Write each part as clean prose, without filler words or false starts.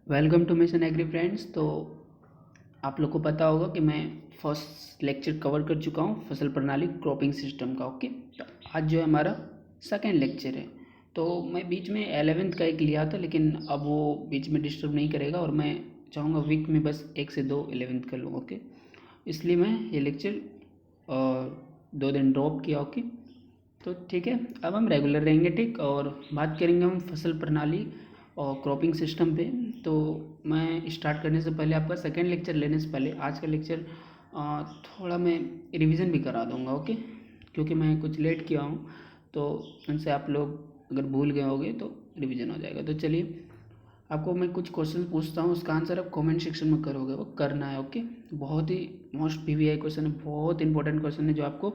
Welcome to mission agri friends. तो आप लोग को पता होगा कि मैं फर्स्ट लेक्चर कवर कर चुका हूँ फसल प्रणाली क्रॉपिंग सिस्टम का। ओके, तो आज जो है हमारा सेकेंड लेक्चर है। तो मैं बीच में 11th का एक लिया था, लेकिन अब वो बीच में डिस्टर्ब नहीं करेगा और मैं चाहूँगा वीक में बस 1 से 2 11th कर लूँ। ओके, इसलिए मैं ये लेक्चर 2 दिन ड्रॉप किया। ओके, तो ठीक है, अब हम रेगुलर रहेंगे। ठीक, और बात करेंगे हम फसल प्रणाली और क्रॉपिंग सिस्टम पे। तो मैं स्टार्ट करने से पहले, आपका सेकेंड लेक्चर लेने से पहले आज का लेक्चर थोड़ा मैं रिवीजन भी करा दूंगा। ओके, क्योंकि मैं कुछ लेट किया हूँ, तो उनसे आप लोग अगर भूल गए होंगे तो रिवीजन हो जाएगा। तो चलिए, आपको मैं कुछ क्वेश्चन पूछता हूँ, उसका आंसर आप कमेंट सेक्शन में करोगे, वो करना है। ओके, बहुत ही मोस्ट पीवीआई क्वेश्चन है, बहुत इंपॉर्टेंट क्वेश्चन है जो आपको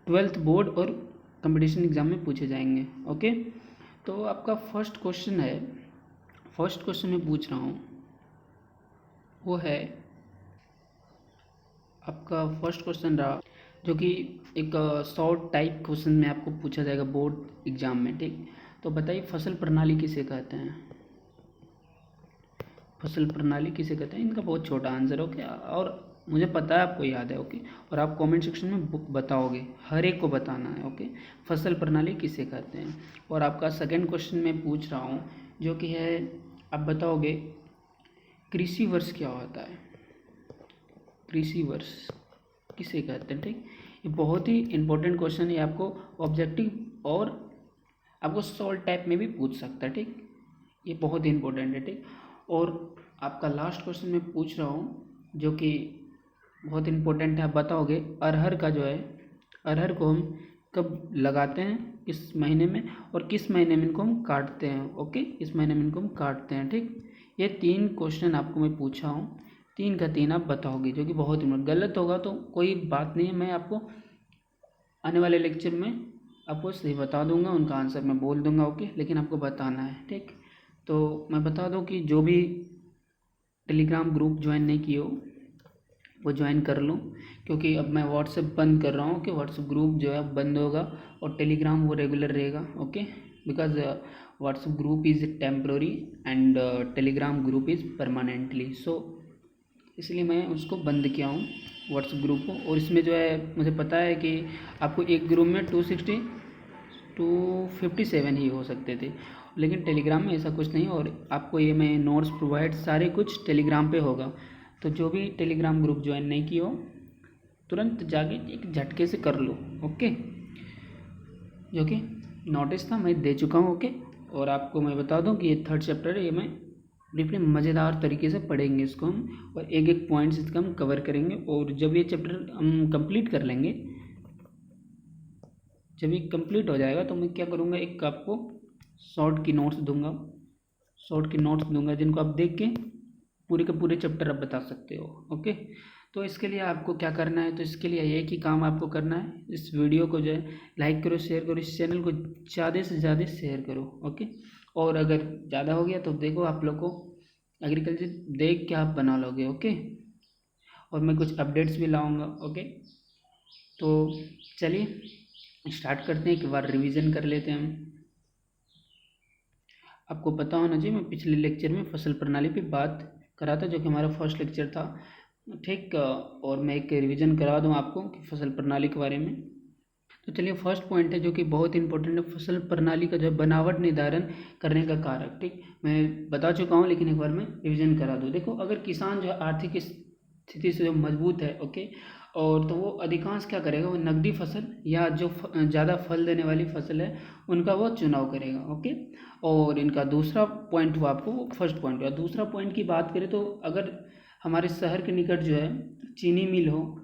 12th बोर्ड और कंपटीशन एग्जाम में पूछे जाएंगे। ओके, तो आपका फर्स्ट क्वेश्चन है, फर्स्ट क्वेश्चन मैं पूछ रहा हूँ वो है, आपका फर्स्ट क्वेश्चन रहा जो कि एक शॉर्ट टाइप क्वेश्चन में आपको पूछा जाएगा बोर्ड एग्जाम में। ठीक, तो बताइए फसल प्रणाली किसे कहते हैं? फसल प्रणाली किसे कहते हैं? इनका बहुत छोटा आंसर। ओके, और मुझे पता है आपको याद है। ओके, और आप कमेंट सेक्शन में बताओगे, हर एक को बताना है। ओके, फसल प्रणाली किसे कहते हैं? और आपका सेकंड क्वेश्चन मैं पूछ रहा हूँ जो कि है, आप बताओगे कृषि वर्ष क्या होता है? कृषि वर्ष किसे कहते हैं? ठीक, ये बहुत ही इंपॉर्टेंट क्वेश्चन है, आपको ऑब्जेक्टिव और आपको सॉल्व टाइप में भी पूछ सकता है। ठीक, ये बहुत ही इंपॉर्टेंट है। ठीक, और आपका लास्ट क्वेश्चन मैं पूछ रहा हूँ जो कि बहुत इंपॉर्टेंट है, आप बताओगे अरहर का जो है, अरहर को हम कब लगाते हैं, किस महीने में, और किस महीने में इनको हम काटते हैं? ओके, इस महीने में इनको हम काटते हैं। ठीक, ये 3 क्वेश्चन आपको मैं पूछा हूँ, 3 का 3 आप बताओगे, जो कि बहुत ही गलत होगा तो कोई बात नहीं है, मैं आपको आने वाले लेक्चर में आपको सही बता दूंगा, उनका आंसर मैं बोल दूंगा। ओके, लेकिन आपको बताना है। ठीक, तो मैं बता दूं कि जो भी टेलीग्राम ग्रुप ज्वाइन नहीं किए हो वो ज्वाइन कर लो, क्योंकि अब मैं व्हाट्सएप बंद कर रहा हूँ कि व्हाट्सएप ग्रुप जो है बंद होगा और टेलीग्राम वो रेगुलर रहेगा। Okay, because WhatsApp group is temporary and Telegram group is permanently, so इसलिए मैं उसको बंद किया हूँ व्हाट्सएप ग्रुप को। और इसमें जो है मुझे पता है कि आपको एक ग्रुप में 257 ही हो सकते थे, लेकिन टेलीग्राम में ऐसा कुछ नहीं। और आपको ये मैं नोट्स प्रोवाइड सारे कुछ टेलीग्राम पे होगा, तो जो भी टेलीग्राम ग्रुप ज्वाइन नहीं किया हो तुरंत जाके एक झटके से कर लो। ओके, जो कि नोटिस था मैं दे चुका हूँ। ओके, और आपको मैं बता दूँ कि ये 3rd चैप्टर है, ये मैं डीपली मज़ेदार तरीके से पढ़ेंगे इसको हम, और एक एक पॉइंट्स इसका हम कवर करेंगे। और जब ये चैप्टर हम कंप्लीट कर लेंगे, जब ये कंप्लीट हो जाएगा तो मैं क्या करूँगा, एक आपको शॉर्ट की नोट्स दूंगा, शॉर्ट की नोट्स दूंगा जिनको आप देख के पूरे के पूरे चैप्टर आप बता सकते हो। ओके, तो इसके लिए आपको क्या करना है, तो इसके लिए एक ही काम आपको करना है, इस वीडियो को जो है लाइक करो, शेयर करो, इस चैनल को ज़्यादा से ज़्यादा शेयर करो। ओके, और अगर ज़्यादा हो गया तो देखो आप लोग को एग्रीकल्चर देख के आप बना लोगे। ओके, और मैं कुछ अपडेट्स भी लाऊंगा। ओके, तो चलिए स्टार्ट करते हैं, एक बार रिवीजन कर लेते हैं हम। आपको पता होना चाहिए, मैं पिछले लेक्चर में फसल प्रणाली पे बात करा था, जो कि हमारा फर्स्ट लेक्चर था। ठीक, और मैं एक रिवीजन करा दूँ आपको कि फसल प्रणाली के बारे में। तो चलिए, फर्स्ट पॉइंट है जो कि बहुत इंपॉर्टेंट है, फसल प्रणाली का जो है बनावट निर्धारण करने का कारक। ठीक, मैं बता चुका हूँ, लेकिन एक बार मैं रिवीजन करा दूँ। देखो, अगर किसान जो है आर्थिक स्थिति से जो मजबूत है, ओके, और तो वो अधिकांश क्या करेगा, वो नकदी फसल या जो ज़्यादा फल देने वाली फसल है उनका वो चुनाव करेगा। ओके, और इनका दूसरा पॉइंट हुआ, आपको वो फर्स्ट पॉइंट हुआ। दूसरा पॉइंट की बात करें तो अगर हमारे शहर के निकट जो है चीनी मिल हो,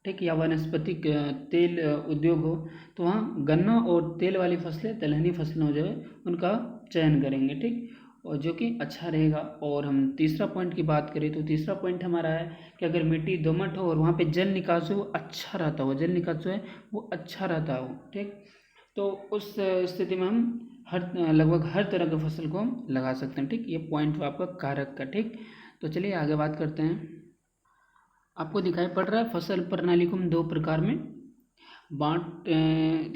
ठीक, या वनस्पतिक तेल उद्योग हो, तो वहाँ गन्ना और तेल वाली फसलें, तिलहनी फसलों जो है उनका चयन करेंगे। ठीक, और जो कि अच्छा रहेगा। और हम तीसरा पॉइंट की बात करें तो तीसरा पॉइंट हमारा है कि अगर मिट्टी दोमट हो और वहाँ पे जल निकास हो अच्छा रहता हो, जल निकास जो है वो अच्छा रहता हो। ठीक, तो उस स्थिति में हम लगभग हर तरह की फसल को हम लगा सकते हैं। ठीक, ये पॉइंट हुआ आपका कारक का। ठीक, तो चलिए आगे बात करते हैं। आपको दिखाई पड़ रहा है फसल प्रणाली को हम 2 प्रकार में बांट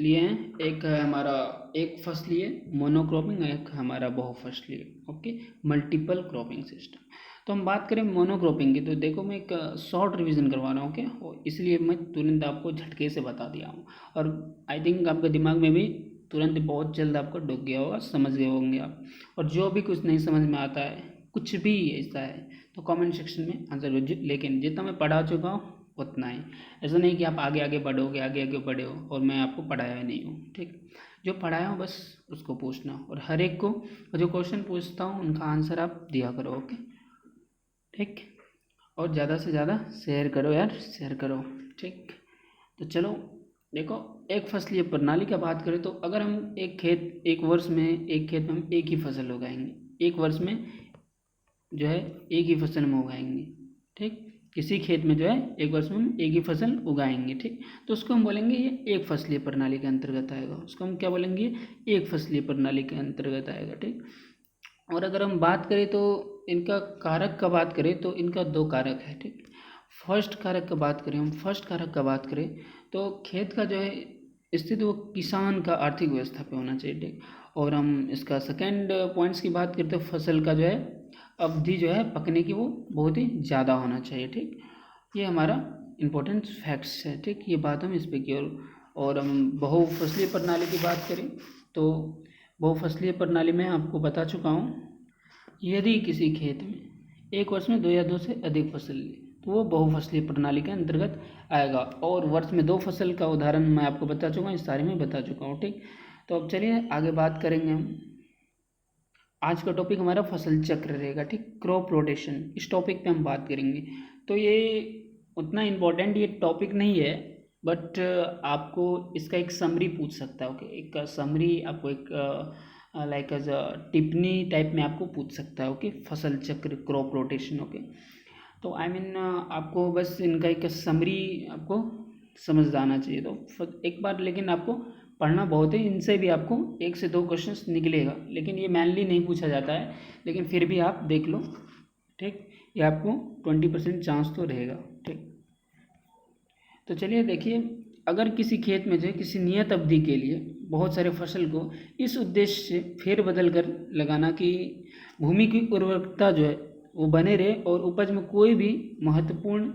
लिए हैं। एक है हमारा एक फसलीय मोनोक्रॉपिंग, एक हमारा बहुफसलीय, ओके, मल्टीपल क्रॉपिंग सिस्टम। तो हम बात करें मोनोक्रॉपिंग की, तो देखो मैं एक शॉर्ट रिवीजन करवा रहा हूँ, ओके, इसलिए मैं तुरंत आपको झटके से बता दिया हूँ, और आई थिंक आपके दिमाग में भी तुरंत बहुत जल्द आपको डूब गया होगा, समझ गए होंगे आप। और जो भी कुछ नहीं समझ में आता है, कुछ भी ऐसा है, तो कमेंट सेक्शन में आंसर दो। लेकिन जितना मैं पढ़ा चुका हूँ उतना ही, ऐसा नहीं कि आप आगे आगे बढ़ोगे, आगे आगे बढ़े हो और मैं आपको पढ़ाया ही नहीं हूँ, ठीक। जो पढ़ाया हूँ बस उसको पूछना, और हर एक को जो क्वेश्चन पूछता हूँ उनका आंसर आप दिया करो, ओके, ठीक। और ज़्यादा से ज़्यादा शेयर करो यार, शेयर करो, ठीक। तो चलो देखो, एक फसलीय प्रणाली का बात करें तो अगर हम एक वर्ष में एक खेत में हम एक ही फसल उगाएंगे, एक वर्ष में जो है एक ही फसल हम उगाएंगे, ठीक। किसी खेत में जो है एक वर्ष में हम एक ही फसल उगाएंगे, ठीक। तो उसको हम बोलेंगे ये एक फसलीय प्रणाली के अंतर्गत आएगा, उसको हम क्या बोलेंगे, एक फसलीय प्रणाली के अंतर्गत आएगा, ठीक। और अगर हम बात करें तो इनका कारक का बात करें तो इनका दो कारक है, ठीक। फर्स्ट कारक का बात करें, हम फर्स्ट कारक का बात करें तो खेत का जो है स्थिति वो किसान का आर्थिक व्यवस्था पे होना चाहिए, ठीक। और हम इसका सेकेंड पॉइंट्स की बात करते हैं, फसल का जो है अवधि जो है पकने की वो बहुत ही ज़्यादा होना चाहिए, ठीक। ये हमारा इम्पोर्टेंट फैक्ट्स है, ठीक। ये बात हम इस पे की। और हम बहुफसलीय प्रणाली की बात करें तो बहुफसलीय प्रणाली में आपको बता चुका हूँ, यदि किसी खेत में एक वर्ष में दो या दो से अधिक फसल ले तो वो बहुफसलीय प्रणाली के अंतर्गत आएगा। और वर्ष में दो फसल का उदाहरण मैं आपको बता चुका हूँ, इस सारे में बता चुका हूँ, ठीक। तो अब चलिए आगे बात करेंगे हम। आज का टॉपिक हमारा फसल चक्र रहेगा, ठीक, क्रॉप रोटेशन, इस टॉपिक पे हम बात करेंगे। तो ये उतना इम्पोर्टेंट ये टॉपिक नहीं है, बट आपको इसका एक समरी पूछ सकता है, ओके, एक समरी आपको एक लाइक एज टिप्पणी टाइप में आपको पूछ सकता है, ओके, फसल चक्र क्रॉप रोटेशन, ओके। तो आई मीन आपको बस इनका एक समरी आपको समझ आना चाहिए। तो एक बार लेकिन आपको पढ़ना बहुत है, इनसे भी आपको 1 से 2 क्वेश्चंस निकलेगा, लेकिन ये मैनली नहीं पूछा जाता है, लेकिन फिर भी आप देख लो, ठीक। ये आपको 20% चांस तो रहेगा, ठीक। तो चलिए देखिए, अगर किसी खेत में जो है किसी नियत अवधि के लिए बहुत सारे फसल को इस उद्देश्य से फेरबदल कर लगाना कि भूमि की उर्वरकता जो है वो बने रहे और उपज में कोई भी महत्वपूर्ण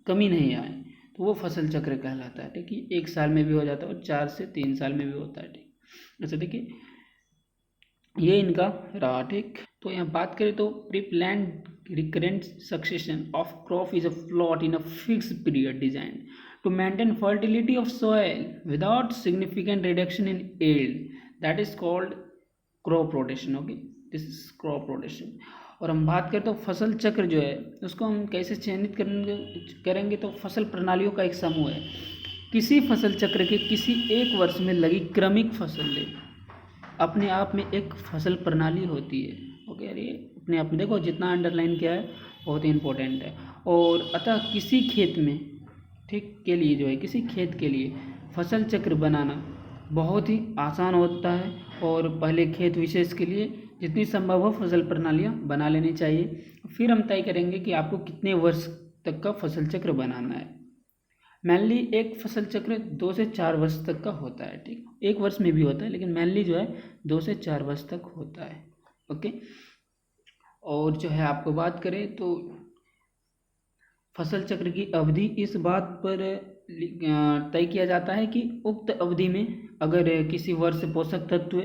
कमी नहीं आए, तो वो फसल चक्र कहलाता है, ठीक है। 1 साल में भी हो जाता है और 4 से 3 साल में भी होता है, ठीक। अच्छा देखिए, ये इनका रहा, ठीक। तो यहाँ बात करें तो preplanned recurrent succession of crop is a plot in a fix period design to maintain fertility of soil without significant reduction in yield, that is called crop rotation, okay, this is crop rotation। और हम बात करें तो फसल चक्र जो है उसको हम कैसे चयनित करेंगे तो फसल प्रणालियों का एक समूह है, किसी फसल चक्र के किसी एक वर्ष में लगी क्रमिक फसल ले अपने आप में एक फसल प्रणाली होती है, ओके। अरे अपने आप में देखो, जितना अंडरलाइन किया है बहुत ही इंपॉर्टेंट है। और अतः किसी खेत में, ठीक, के लिए जो है किसी खेत के लिए फसल चक्र बनाना बहुत ही आसान होता है, और पहले खेत विशेष के लिए जितनी संभव हो फसल प्रणालियाँ बना लेनी चाहिए। फिर हम तय करेंगे कि आपको कितने वर्ष तक का फसल चक्र बनाना है। मैनली एक फसल चक्र 2 से 4 वर्ष तक का होता है, ठीक। 1 वर्ष में भी होता है, लेकिन मैनली जो है 2 से 4 वर्ष तक होता है, ओके। और जो है आपको बात करें तो फसल चक्र की अवधि इस बात पर तय किया जाता है कि उक्त अवधि में अगर किसी वर्ष पोषक तत्व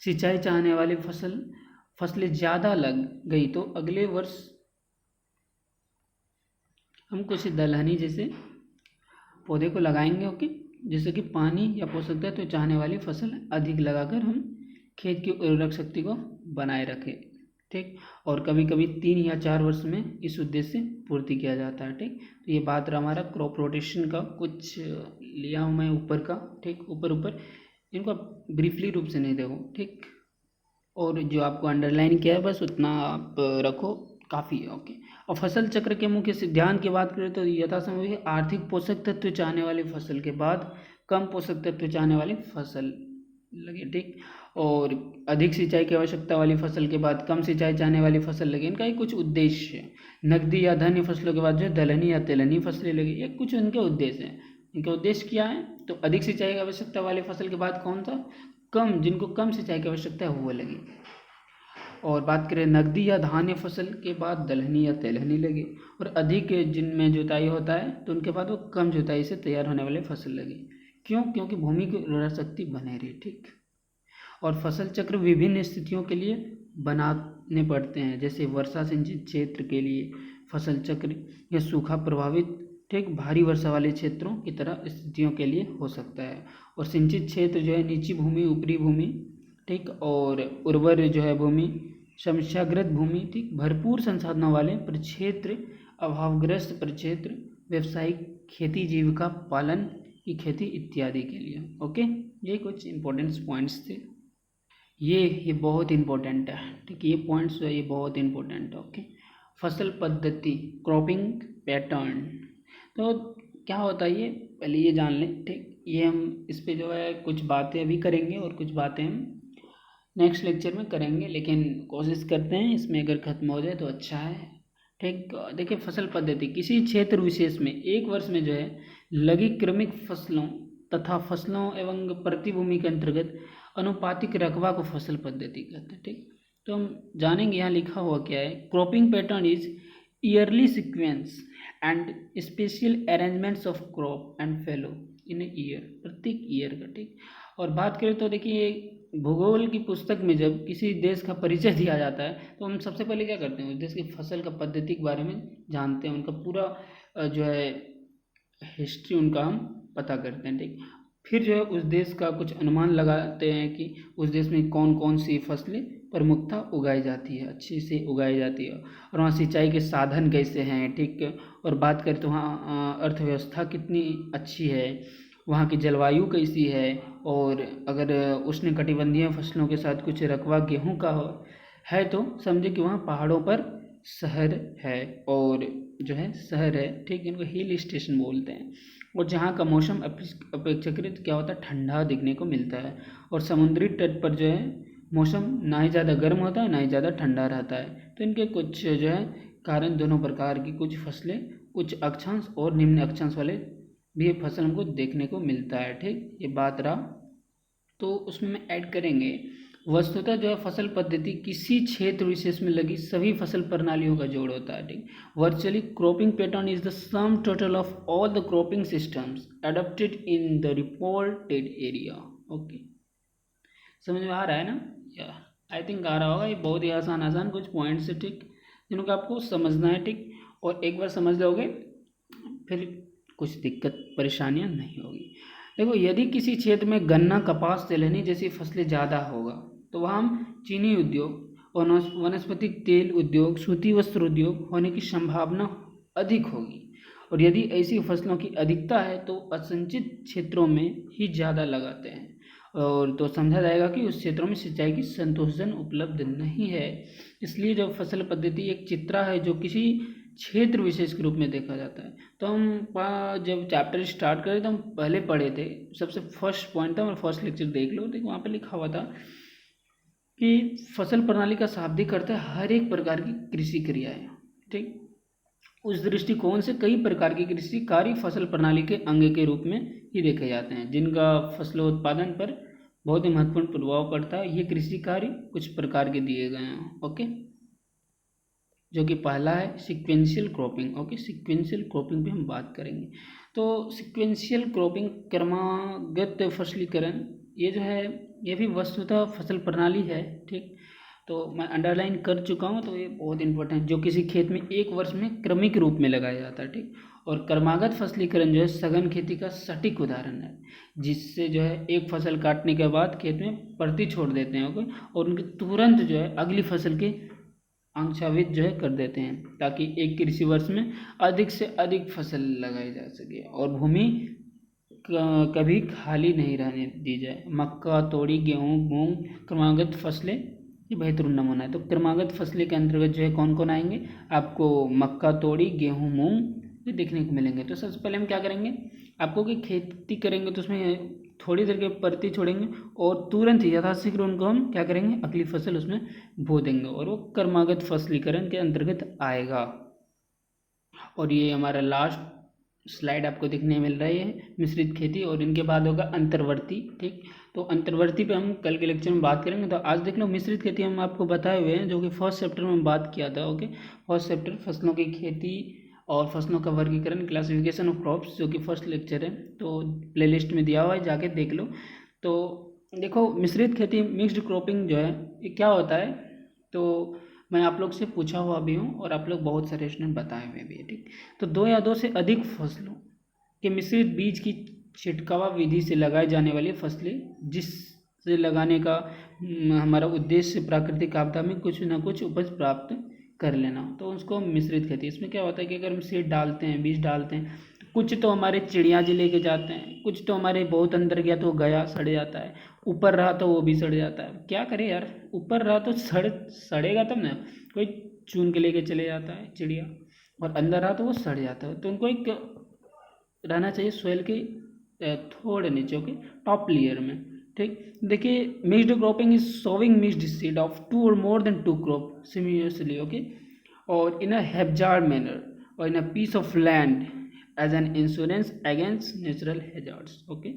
सिंचाई चाहने वाली फसलें ज़्यादा लग गई तो अगले वर्ष हम कुछ दलहनी जैसे पौधे को लगाएंगे, ओके, जिससे कि पानी या पोषक तत्व चाहने वाली फसल अधिक लगाकर हम खेत की उर्वरक शक्ति को बनाए रखें, ठीक। और कभी कभी 3 या 4 वर्ष में इस उद्देश्य से पूर्ति किया जाता है, ठीक। तो ये बात रहा हमारा क्रॉप रोटेशन का, कुछ लिया हूँ मैं ऊपर का, ठीक, ऊपर इनको ब्रीफली रूप से नहीं देखो, ठीक। और जो आपको अंडरलाइन किया है बस उतना आप रखो, काफ़ी है, ओके। और फसल चक्र के मुख्य सिद्धांत की बात करें तो यथासंभव आर्थिक पोषक तत्व चाहने वाली फसल के बाद कम पोषक तत्व चाहने वाली फसल लगे, ठीक। और अधिक सिंचाई की आवश्यकता वाली फसल के बाद कम सिंचाई चाहने वाली फसल लगे, इनका ही कुछ उद्देश्य है। नकदी या धान्य फसलों के बाद जो दलहनी या तेलहनी फसलें लगी, ये कुछ इनके उद्देश्य हैं। इनका उद्देश्य क्या है तो अधिक सिंचाई की आवश्यकता वाली फसल के बाद कौन सा जिनको कम सिंचाई की आवश्यकता है वो लगी। और बात करें नकदी या धान्य फसल के बाद दलहनी या तेलहनी लगे, और अधिक जिनमें जुताई होता है तो उनके बाद वो कम जुताई से तैयार होने वाले फसल लगे। क्यों? क्योंकि भूमि की उर्वरा शक्ति बने रहे। ठीक। और फसल चक्र विभिन्न स्थितियों के लिए बनाने पड़ते हैं, जैसे वर्षा सिंचित क्षेत्र के लिए फसल चक्र या सूखा प्रभावित ठीक भारी वर्षा वाले क्षेत्रों की तरह स्थितियों के लिए हो सकता है। और सिंचित क्षेत्र जो है निची भूमि, ऊपरी भूमि, ठीक, और उर्वर जो है भूमि, समस्याग्रस्त भूमि, ठीक, भरपूर संसाधनों वाले प्रक्षेत्र, अभावग्रस्त प्रक्षेत्र, व्यावसायिक खेती, जीविका पालन की खेती इत्यादि के लिए। ओके, ये कुछ इंपॉर्टेंट पॉइंट्स थे। ये बहुत इंपॉर्टेंट है। ठीक, ये पॉइंट्स जो है ये बहुत इंपॉर्टेंट है। ओके, फसल पद्धति, क्रॉपिंग पैटर्न, तो क्या होता है ये पहले ये जान लें। ठीक, ये हम इस पे जो है कुछ बातें अभी करेंगे और कुछ बातें हम नेक्स्ट लेक्चर में करेंगे, लेकिन कोशिश करते हैं इसमें अगर खत्म हो जाए तो अच्छा है। ठीक, देखिए फसल पद्धति किसी क्षेत्र विशेष में एक वर्ष में जो है लगी क्रमिक फसलों तथा फसलों एवं प्रतिभूमि के अंतर्गत अनुपातिक रकबा को फसल पद्धति कहते हैं। ठीक, तो हम जानेंगे यहाँ लिखा हुआ क्या है। Cropping pattern is yearly sequence and special arrangements of crop and fellow in year, प्रत्येक ईयर का। ठीक, और बात करें तो देखिए भूगोल की पुस्तक में जब किसी देश का परिचय दिया जाता है तो हम सबसे पहले क्या करते हैं, उस देश की फसल का पद्धति के बारे में जानते हैं, उनका पूरा जो है हिस्ट्री उनका हम पता करते हैं। ठीक, फिर जो है उस देश का कुछ अनुमान लगाते हैं कि उस देश में कौन कौन सी फसलें प्रमुखता उगाई जाती है, अच्छे से उगाई जाती है, और वहाँ सिंचाई के साधन कैसे हैं। ठीक, और बात करें तो वहाँ अर्थव्यवस्था कितनी अच्छी है, वहाँ की जलवायु कैसी है, और अगर उष्णकटिबंधीय फसलों के साथ कुछ रकबा गेहूं का है तो समझे कि वहाँ पहाड़ों पर शहर है, और जो है शहर है। ठीक, इनको हिल स्टेशन बोलते हैं, और जहाँ का मौसम अपेक्षाकृत क्या होता है, ठंडा देखने को मिलता है, और समुद्री तट पर जो है मौसम ना ही ज़्यादा गर्म होता है ना ही ज़्यादा ठंडा रहता है। तो इनके कुछ जो है कारण दोनों प्रकार की कुछ फसलें उच्च अक्षांश और निम्न अक्षांश वाले भी फसल हमको देखने को मिलता है। ठीक, ये बात रहा, तो उसमें ऐड करेंगे वस्तुतः जो है फसल पद्धति किसी क्षेत्र विशेष में लगी सभी फसल प्रणालियों का जोड़ होता है। ठीक, virtually cropping pattern is the sum total of all the cropping systems adopted in the reported area. Okay, समझ में आ रहा है ना? या आई थिंक आ रहा होगा। ये बहुत ही आसान कुछ पॉइंट्स है, ठीक, जिनको आपको समझना है। ठीक, और एक बार समझ लोगे फिर कुछ दिक्कत परेशानियां नहीं होगी। देखो, यदि किसी क्षेत्र में गन्ना, कपास, तिलहनी जैसी फसलें ज़्यादा होगा तो वहाँ हम चीनी उद्योग और वनस्पतिक तेल उद्योग, सूती वस्त्र उद्योग होने की संभावना अधिक होगी। और यदि ऐसी फसलों की अधिकता है तो असिंचित क्षेत्रों में ही ज़्यादा लगाते हैं, और तो समझा जाएगा कि उस क्षेत्रों में सिंचाई की संतोषजनक उपलब्ध नहीं है। इसलिए जो फसल पद्धति एक चित्रा है जो किसी क्षेत्र विशेष के रूप में देखा जाता है। तो हम जब चैप्टर स्टार्ट करें तो हम पहले पढ़े थे, सबसे फर्स्ट पॉइंट था, और फर्स्ट लेक्चर देख लो, देखो वहाँ पे लिखा हुआ था कि फसल प्रणाली का शाब्दिक अर्थ है हर एक प्रकार की कृषि क्रियाएं। ठीक, उस दृष्टिकोण से कई प्रकार की कृषि कार्य फसल प्रणाली के अंग के रूप में ही देखे जाते हैं, जिनका फसलोत्पादन पर बहुत ही महत्वपूर्ण प्रभाव पड़ता है। ये कृषि कार्य कुछ प्रकार के दिए गए हैं। ओके, जो कि पहला है sequential cropping. Okay, sequential cropping पे हम बात करेंगे। तो सीक्वेंशियल क्रॉपिंग, क्रमागत फसलीकरण, ये जो है ये भी वस्तुतः फसल प्रणाली है। ठीक, तो मैं अंडरलाइन कर चुका हूँ, तो ये बहुत इंपॉर्टेंट, जो किसी खेत में एक वर्ष में क्रमिक रूप में लगाया जाता है। ठीक, और क्रमागत फसलीकरण जो है सघन खेती का सटीक उदाहरण है, जिससे जो है एक फसल काटने के बाद खेत में परती छोड़ देते हैं। ओके, और उनके तुरंत जो है अगली फसल के अंशावित जो है कर देते हैं, ताकि एक कृषि वर्ष में अधिक से अधिक फसल लगाई जा सके और भूमि कभी खाली नहीं रहने दी जाए। मक्का, तोड़ी, गेहूँ, मूंग क्रमागत फसलें ये बेहतरीन नमूना है। तो क्रमागत फसलें के अंतर्गत जो है कौन कौन आएंगे, आपको मक्का, तोड़ी, गेहूँ, मूंग ये देखने को मिलेंगे। तो सबसे पहले हम क्या करेंगे, आपको कि खेती करेंगे तो उसमें थोड़ी देर के परती छोड़ेंगे और तुरंत ही यथाशीघ्र उनको हम क्या करेंगे, अगली फसल उसमें बो देंगे, और वो क्रमागत फसलीकरण के अंतर्गत आएगा। और ये हमारा लास्ट स्लाइड आपको देखने मिल रही है मिश्रित खेती, और इनके बाद होगा अंतर्वर्ती। ठीक, तो अंतर्वर्ती पे हम कल के लेक्चर में बात करेंगे। तो आज देख लो मिश्रित खेती हम आपको बताए हुए हैं, जो कि फर्स्ट चैप्टर में बात किया था। ओके, फर्स्ट चैप्टर फसलों की खेती और फसलों का वर्गीकरण, क्लासिफिकेशन ऑफ क्रॉप्स, जो कि फर्स्ट लेक्चर है। तो प्लेलिस्ट में दिया हुआ है, जाके देख लो। तो देखो मिश्रित खेती, मिक्स्ड क्रॉपिंग जो है ये क्या होता है, तो मैं आप लोग से पूछा हुआ भी हूँ और आप लोग बहुत सारे स्टूडेंट बताए हुए भी है। ठीक, तो दो या दो से अधिक फसलों के मिश्रित बीज की छिटकावा विधि से लगाई जाने वाली फसलें, जिससे लगाने का हमारा उद्देश्य प्राकृतिक आपदा में कुछ ना कुछ उपज प्राप्त कर लेना, तो उसको मिश्रित खेती। इसमें क्या होता है कि अगर हम सीड डालते हैं, बीज डालते हैं, कुछ तो हमारे चिड़िया जी लेके जाते हैं, कुछ तो हमारे बहुत अंदर गया तो गया सड़ जाता है, ऊपर रहा तो वो भी सड़ जाता है। क्या करें यार, ऊपर रहा तो सड़ेगा तब ना, कोई चुन के लेके चले जाता है चिड़िया, और अंदर रहा तो वो सड़ जाता है। तो उनको एक रहना चाहिए सोयल के थोड़े नीचे, ओके, टॉप लेयर में। ठीक, देखिए mixed cropping is sowing mixed seed of two or more than two crop similarly, okay, और इन अ हैजार्ड मैनर और in a piece of land as an insurance against natural hazards. Okay,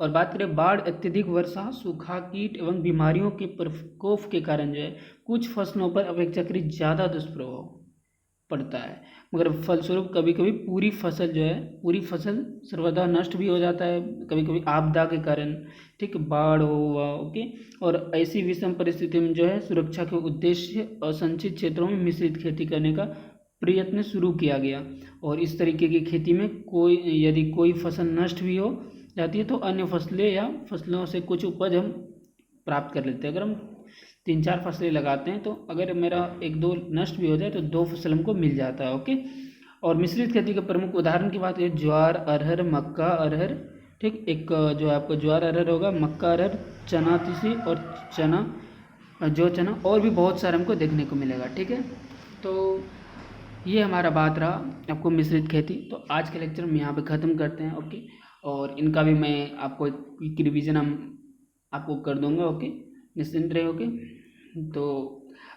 और बात करें बाढ़, अत्यधिक वर्षा, सूखा, कीट एवं बीमारियों के प्रकोप के कारण जो है कुछ फसलों पर अपेक्षाकृत ज़्यादा दुष्प्रभाव पड़ता है, मगर फलस्वरूप कभी कभी पूरी फसल जो है, पूरी फसल सर्वदा नष्ट भी हो जाता है, कभी कभी आपदा के कारण। ठीक, बाढ़ हुआ, ओके, और ऐसी विषम परिस्थिति में जो है सुरक्षा के उद्देश्य असंचित क्षेत्रों में मिश्रित खेती करने का प्रयत्न शुरू किया गया। और इस तरीके की खेती में यदि कोई फसल नष्ट भी हो जाती है तो अन्य फसलें या फसलों से कुछ उपज हम प्राप्त कर लेते हैं। अगर हम 3-4 फसलें लगाते हैं तो अगर मेरा 1-2 नष्ट भी हो जाए तो 2 फसल हमको मिल जाता है। ओके, और मिश्रित खेती के प्रमुख उदाहरण की बात है ज्वार, अरहर, मक्का, अरहर। ठीक, एक जो आपको ज्वार अरहर होगा, मक्का अरहर, चना तीसी और चना, जो चना, और भी बहुत सारे हमको देखने को मिलेगा। ठीक है, तो ये हमारा बात रहा आपको मिश्रित खेती। तो आज के लेक्चर में यहाँ पे ख़त्म करते हैं। ओके, और इनका भी मैं आपको एक रिवीजन हम आपको कर दूंगा। ओके, निश्चिंत रहे। ओके, तो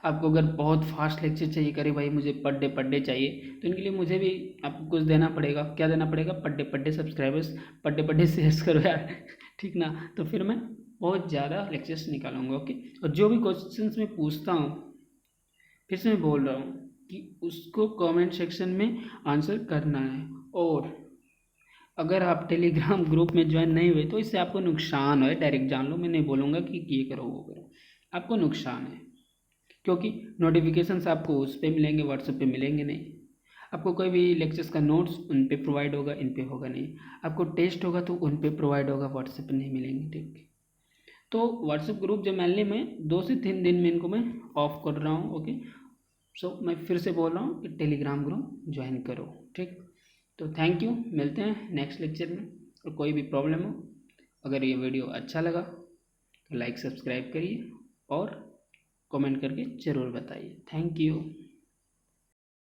आपको अगर बहुत फास्ट लेक्चर चाहिए, करे भाई मुझे पर डे चाहिए, तो इनके लिए मुझे भी आपको कुछ देना पड़ेगा। क्या देना पड़ेगा? Per day subscribers, per day shares करो यार ठीक ना, तो फिर मैं बहुत ज़्यादा लेक्चर्स निकालूंगा। ओके, और जो भी क्वेश्चंस मैं पूछता हूँ, फिर से मैं बोल रहा हूँ कि उसको कमेंट सेक्शन में आंसर करना है। और अगर आप टेलीग्राम ग्रुप में ज्वाइन नहीं हुए तो इससे आपको नुकसान है, डायरेक्ट जान लो। मैं नहीं बोलूँगा कि ये करो वो करो, आपको नुकसान है, क्योंकि नोटिफिकेशंस आपको उस पर मिलेंगे, व्हाट्सएप पे मिलेंगे नहीं। आपको कोई भी लेक्चर्स का नोट्स उन पे प्रोवाइड होगा, इन पे होगा नहीं। आपको टेस्ट होगा तो उन पे प्रोवाइड होगा, व्हाट्सएप पे नहीं मिलेंगे। ठीक, तो व्हाट्सएप ग्रुप जो मैनली मैं 2 से 3 दिन में इनको मैं ऑफ कर रहा हूँ। ओके, सो मैं फिर से बोल रहा हूँ कि टेलीग्राम ग्रुप ज्वाइन करो। ठीक, तो थैंक यू, मिलते हैं नेक्स्ट लेक्चर में। और कोई भी प्रॉब्लम हो, अगर ये वीडियो अच्छा लगा तो लाइक सब्सक्राइब करिए और कमेंट करके ज़रूर बताइए। Thank you.